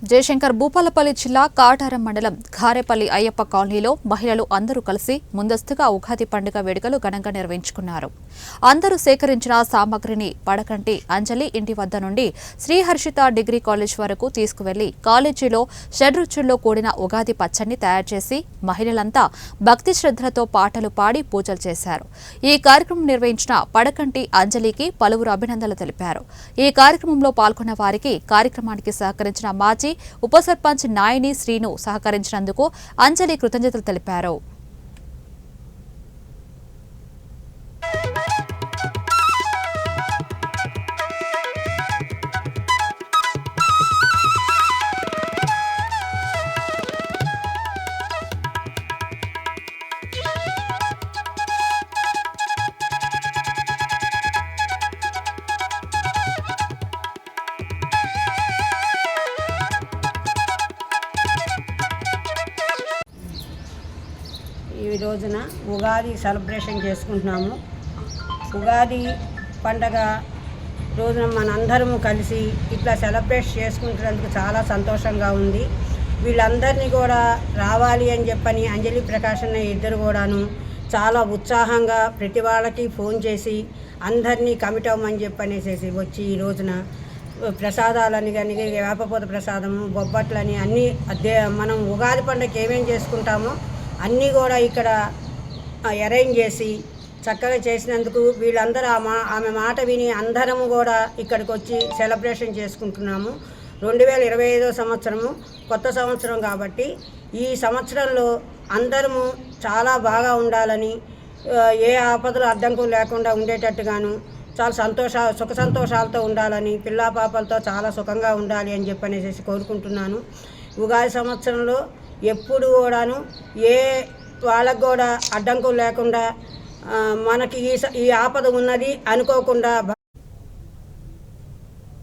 జయశంకర్ భూపాలపల్లి జిల్లా కాటారం మండలం ఘారేపల్లి అయ్యప్ప కాలనీలో మహిళలు అందరూ కలిసి ముందస్తుగా ఉగాది పండుగ వేడుకలు ఘనంగా నిర్వహించుకున్నారు. అందరూ సేకరించిన సామగ్రిని పడకంటి అంజలి ఇంటి వద్ద నుండి శ్రీహర్షిత డిగ్రీ కాలేజ్ వరకు తీసుకువెళ్లి కాలేజీలో షడ్రుచుల్లో కూడిన ఉగాది పచ్చడిని తయారు చేసి మహిళలంతా భక్తి శ్రద్ధలతో పాటలు పాడి పూజలు చేశారు. ఈ కార్యక్రమం నిర్వహించిన పడకంటి అంజలికి పలువురు అభినందనలు తెలిపారు. ఈ కార్యక్రమంలో పాల్గొన్న వారికి కార్యక్రమానికి సహకరించిన మాజీ ఉప సర్పంచ్ నాయని శ్రీను సహకరించినందుకు అంజలి కృతజ్ఞతలు తెలిపారు. ఈ రోజున ఉగాది సెలబ్రేషన్ చేసుకుంటున్నాము. ఉగాది పండగ రోజున మనందరము కలిసి ఇట్లా సెలబ్రేట్ చేసుకుంటున్నందుకు చాలా సంతోషంగా ఉంది. వీళ్ళందరినీ కూడా రావాలి అని చెప్పని అంజలి ప్రకాష్ అన్న ఇద్దరు కూడాను చాలా ఉత్సాహంగా ప్రతి వాళ్ళకి ఫోన్ చేసి అందరినీ కమిట్ అవ్వమని చెప్పనేసి వచ్చి ఈ రోజున ప్రసాదాలని కానీ వేపపూత ప్రసాదము బొబ్బట్లని అన్నీ మనం ఉగాది పండుగకి ఏమేం చేసుకుంటామో అన్నీ కూడా ఇక్కడ అరేంజ్ చేసి చక్కగా చేసినందుకు వీళ్ళందరూ ఆమె మాట విని అందరము కూడా ఇక్కడికి వచ్చి సెలబ్రేషన్ చేసుకుంటున్నాము. 2025 సంవత్సరము కొత్త సంవత్సరం కాబట్టి ఈ సంవత్సరంలో అందరము చాలా బాగా ఉండాలని, ఏ ఆపదలు అడ్డంకులు లేకుండా ఉండేటట్టుగాను చాలా సుఖ సంతోషాలతో ఉండాలని, పిల్లా పాపలతో చాలా సుఖంగా ఉండాలి అని చెప్పనేసి కోరుకుంటున్నాను. ఉగాది సంవత్సరంలో ఎప్పుడు కూడాను ఏ వాళ్ళకు కూడా అడ్డంకులు లేకుండా మనకి ఈ ఆపద ఉన్నది అనుకోకుండా